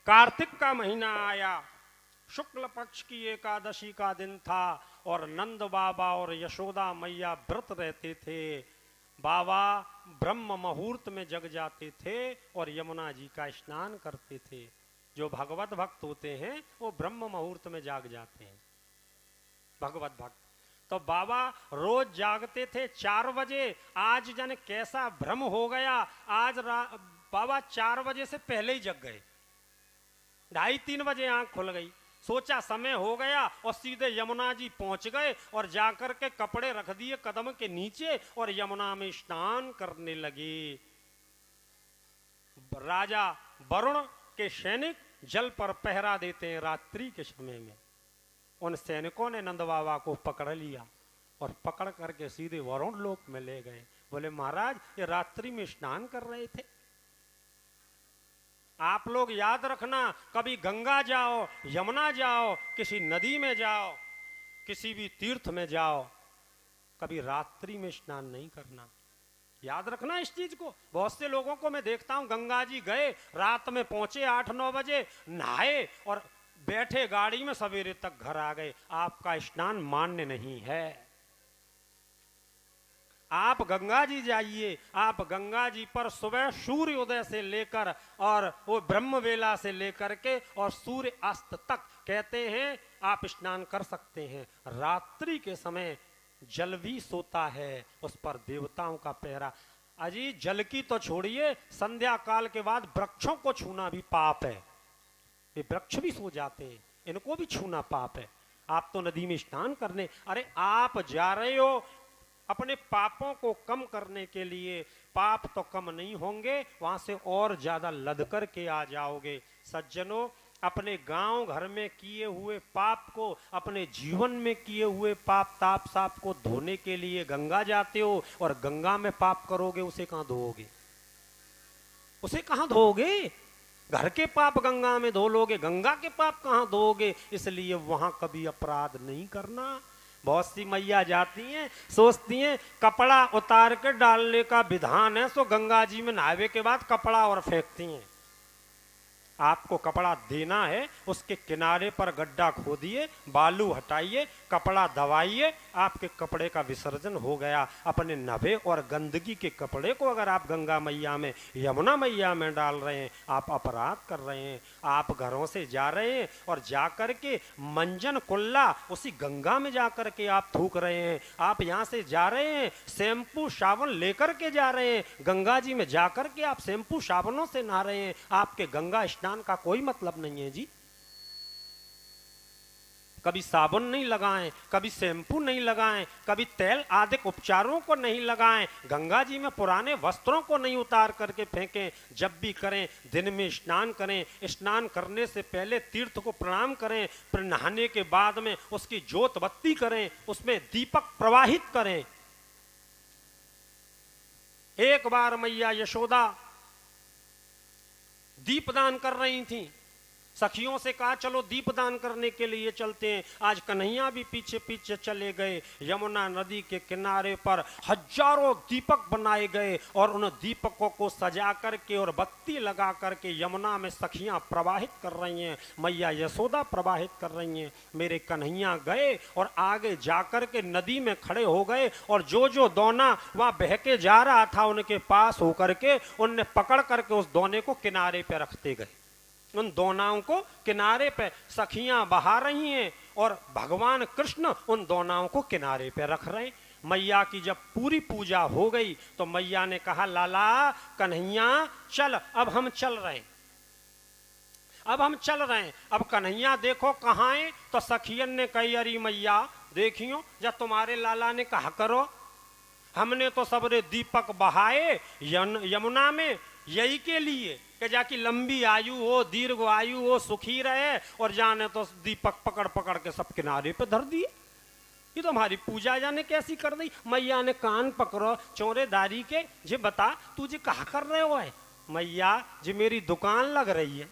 कार्तिक का महीना आया, शुक्ल पक्ष की एकादशी का दिन था और नंद बाबा और यशोदा मैया व्रत रहते थे। बाबा ब्रह्म मुहूर्त में जग जाते थे और यमुना जी का स्नान करते थे। जो भगवत भक्त होते हैं वो ब्रह्म मुहूर्त में जाग जाते हैं, भगवत भक्त। तो बाबा रोज जागते थे 4 बजे। आज जाने कैसा भ्रम हो गया, आज बाबा 4 बजे से पहले ही जग गए। 2:30-3 बजे आंख खुल गई। सोचा समय हो गया और सीधे यमुना जी पहुंच गए और जाकर के कपड़े रख दिए कदम के नीचे और यमुना में स्नान करने लगे। राजा वरुण के सैनिक जल पर पहरा देते हैं रात्रि के समय में। उन सैनिकों ने नंद बाबा को पकड़ लिया और पकड़ करके सीधे वरुण लोक में ले गए। बोले महाराज ये रात्रि में स्नान कर रहे थे। आप लोग याद रखना, कभी गंगा जाओ, यमुना जाओ, किसी नदी में जाओ, किसी भी तीर्थ में जाओ, कभी रात्रि में स्नान नहीं करना। याद रखना इस चीज को। बहुत से लोगों को मैं देखता हूं गंगा जी गए, रात में पहुंचे 8-9 बजे, नहाए और बैठे गाड़ी में सवेरे तक घर आ गए। आपका स्नान मान्य नहीं है। आप गंगा जी जाइए, आप गंगा जी पर सुबह सूर्य उदय से लेकर और वो ब्रह्म वेला से लेकर के और सूर्य अस्त तक कहते हैं आप स्नान कर सकते हैं। रात्रि के समय जल भी सोता है, उस पर देवताओं का पहरा। अजी जल की तो छोड़िए, संध्या काल के बाद वृक्षों को छूना भी पाप है। ये वृक्ष भी सो जाते हैं, इनको भी छूना पाप है। आप तो नदी में स्नान करने, अरे आप जा रहे हो अपने पापों को कम करने के लिए। पाप तो कम नहीं होंगे, वहां से और ज्यादा लद करके आ जाओगे। सज्जनों, अपने गांव घर में किए हुए पाप को, अपने जीवन में किए हुए पाप ताप साप को धोने के लिए गंगा जाते हो और गंगा में पाप करोगे, उसे कहां धोओगे? उसे कहां धोओगे? घर के पाप गंगा में धो लोगे, गंगा के पाप कहां धोओगे? इसलिए वहां कभी अपराध नहीं करना। बहुत सी मैया जाती हैं, सोचती हैं कपड़ा उतार के डालने का विधान है, सो गंगा जी में नहावे के बाद कपड़ा और फेंकती हैं। आपको कपड़ा देना है, उसके किनारे पर गड्ढा खोदिए, बालू हटाइए, कपड़ा दबाइए, आपके कपड़े का विसर्जन हो गया। अपने नभे और गंदगी के कपड़े को अगर आप गंगा मैया में, यमुना मैया में डाल रहे हैं, आप अपराध कर रहे हैं। आप घरों से जा रहे हैं और जा कर के मंजन कुल्ला उसी गंगा में जा कर के आप थूक रहे हैं। आप यहाँ से जा रहे हैं, शैम्पू साबुन लेकर के जा रहे हैं, गंगा जी में जा कर के आप शैम्पू साबुनों से नहा रहे हैं। आपके गंगा स्नान का कोई मतलब नहीं है जी। कभी साबुन नहीं लगाएं, कभी शैम्पू नहीं लगाएं, कभी तेल आदि उपचारों को नहीं लगाएं, गंगा जी में पुराने वस्त्रों को नहीं उतार करके फेंकें। जब भी करें दिन में स्नान करें। स्नान करने से पहले तीर्थ को प्रणाम करें, फिर नहाने के बाद में उसकी जोत बत्ती करें, उसमें दीपक प्रवाहित करें। एक बार मैया यशोदा दीपदान कर रही थी, सखियों से कहा चलो दीपदान करने के लिए चलते हैं। आज कन्हैया भी पीछे पीछे चले गए। यमुना नदी के किनारे पर हजारों दीपक बनाए गए और उन दीपकों को सजा करके और बत्ती लगा करके यमुना में सखियां प्रवाहित कर रही हैं, मैया यशोदा प्रवाहित कर रही हैं। मेरे कन्हैया गए और आगे जाकर के नदी में खड़े हो गए और जो जो दोना वहां बह के जा रहा था उनके पास होकर के उनने पकड़ करके उस दोने को किनारे पे रखते गए। उन दोनाओं को किनारे पे सखियां बहा रही हैं और भगवान कृष्ण उन दोनाओं को किनारे पे रख रहे हैं। मैया की जब पूरी पूजा हो गई तो मैया ने कहा लाला कन्हैया चल, अब हम चल रहे हैं, अब हम चल रहे हैं। अब कन्हैया देखो कहाँ है, तो सखियन ने कही अरे मैया देखियो जब तुम्हारे लाला ने कहा करो, हमने तो सबरे दीपक बहाए यमुना में यही के लिए कि जाकी लंबी आयु हो, दीर्घ आयु हो, सुखी रहे, और जाने तो दीपक पकड़ पकड़ के सब किनारे पे धर दिए। ये तो हमारी पूजा जाने कैसी कर दी। मैया ने कान पकड़ो चौरेदारी के, जे बता तुझे कहा कर रहे हो है? मैया जी मेरी दुकान लग रही है,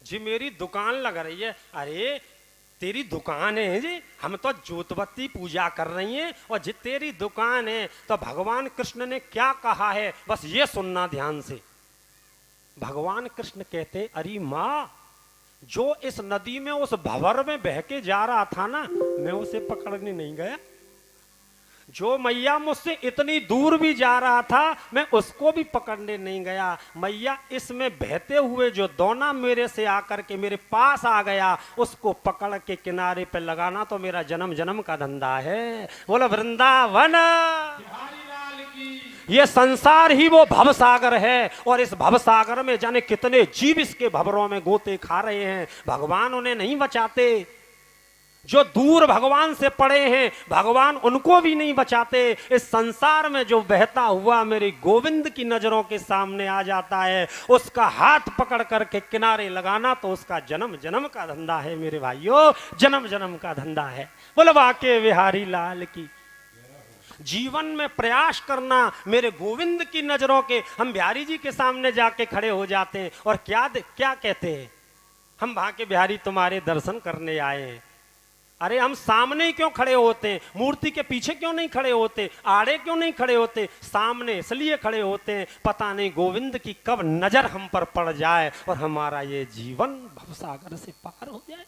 जी मेरी दुकान लग रही है। अरे तेरी दुकान है जी, हम तो ज्योतबत्ती पूजा कर रही हैं और जी तेरी दुकान है तो भगवान कृष्ण ने क्या कहा है बस ये सुनना ध्यान से। भगवान कृष्ण कहते अरे माँ जो इस नदी में उस भंवर में बह के जा रहा था ना, मैं उसे पकड़ने नहीं गया। जो मैया मुझसे इतनी दूर भी जा रहा था, मैं उसको भी पकड़ने नहीं गया। मैया इसमें बहते हुए जो दोना मेरे से आकर के मेरे पास आ गया, उसको पकड़ के किनारे पे लगाना तो मेरा जन्म जन्म का धंधा है। बोलो वृंदावन। ये संसार ही वो भवसागर है, और इस भवसागर में जाने कितने जीव इसके भंवरों में गोते खा रहे हैं। भगवान उन्हें नहीं बचाते। जो दूर भगवान से पड़े हैं, भगवान उनको भी नहीं बचाते। इस संसार में जो बहता हुआ मेरे गोविंद की नजरों के सामने आ जाता है, उसका हाथ पकड़ करके किनारे लगाना तो उसका जन्म जन्म का धंधा है मेरे भाइयों, जन्म जन्म का धंधा है। बोलो बाके बिहारी लाल की। जीवन में प्रयास करना मेरे गोविंद की नजरों के। हम बिहारी जी के सामने जाके खड़े हो जाते हैं और क्या कहते हैं, हम बाके बिहारी तुम्हारे दर्शन करने आए हैं। अरे हम सामने क्यों खड़े होते हैं, मूर्ति के पीछे क्यों नहीं खड़े होते, आड़े क्यों नहीं खड़े होते? सामने इसलिए खड़े होते हैं, पता नहीं गोविंद की कब नजर हम पर पड़ जाए और हमारा ये जीवन भवसागर से पार हो जाए।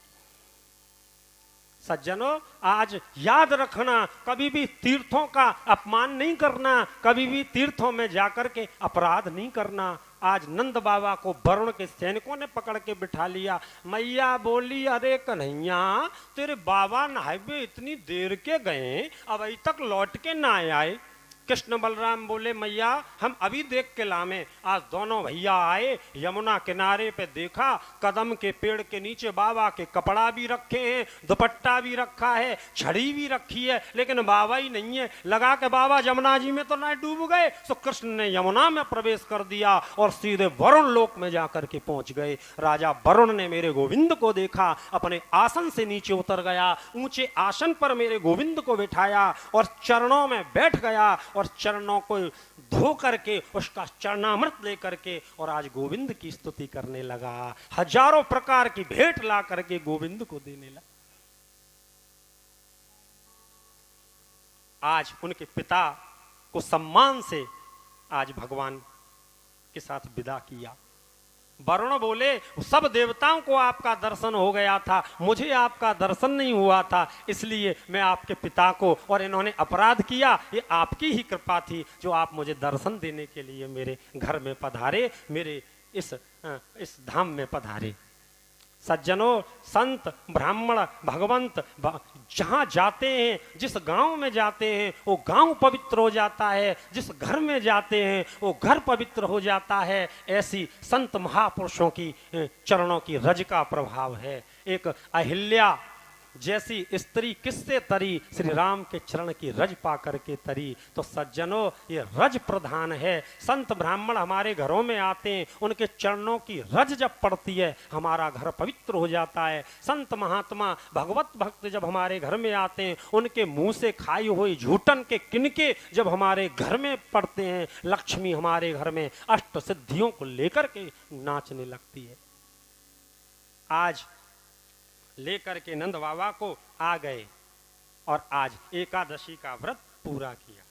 सज्जनों, आज याद रखना, कभी भी तीर्थों का अपमान नहीं करना, कभी भी तीर्थों में जाकर के अपराध नहीं करना। आज नंद बाबा को वरुण के सैनिकों ने पकड़ के बिठा लिया। मैया बोली, अरे कन्हैया, तेरे बाबा नहाए इतनी देर के गए, अब अभी तक लौट के ना आए। कृष्ण बलराम बोले, मैया हम अभी देख के लामे। आज दोनों भैया आए, यमुना किनारे पे देखा, कदम के पेड़ के नीचे बाबा के कपड़ा भी रखे हैं, दुपट्टा भी रखा है, छड़ी भी रखी है, लेकिन बाबा ही नहीं है। लगा के बाबा यमुना जी में तो ना डूब गए। तो कृष्ण ने यमुना में प्रवेश कर दिया और सीधे वरुण लोक में जाकर के पहुंच गए। राजा वरुण ने मेरे गोविंद को देखा, अपने आसन से नीचे उतर गया, ऊंचे आसन पर मेरे गोविंद को बिठाया और चरणों में बैठ गया और चरणों को धो करके उसका चरणामृत लेकर के और आज गोविंद की स्तुति करने लगा। हजारों प्रकार की भेंट ला करके गोविंद को देने लगा। आज उनके पिता को सम्मान से आज भगवान के साथ विदा किया। वरुण बोले, सब देवताओं को आपका दर्शन हो गया था, मुझे आपका दर्शन नहीं हुआ था, इसलिए मैं आपके पिता को, और इन्होंने अपराध किया, ये आपकी ही कृपा थी जो आप मुझे दर्शन देने के लिए मेरे घर में पधारे, मेरे इस धाम में पधारे। सज्जनों, संत, ब्राह्मण, भगवंत जहां जाते हैं, जिस गांव में जाते हैं, वो गांव पवित्र हो जाता है, जिस घर में जाते हैं वो घर पवित्र हो जाता है। ऐसी संत महापुरुषों की चरणों की रज का प्रभाव है। एक अहिल्या जैसी स्त्री किससे तरी, श्री राम के चरण की रज पा करके तरी। तो सज्जनों, ये रज प्रधान है। संत ब्राह्मण हमारे घरों में आते हैं, उनके चरणों की रज जब पड़ती है हमारा घर पवित्र हो जाता है। संत महात्मा भगवत भक्त जब हमारे घर में आते हैं, उनके मुंह से खाई हुई झूठन के किनके जब हमारे घर में पड़ते हैं, लक्ष्मी हमारे घर में अष्ट सिद्धियों को लेकर के नाचने लगती है। आज लेकर के नंद बाबा को आ गए और आज एकादशी का व्रत पूरा किया।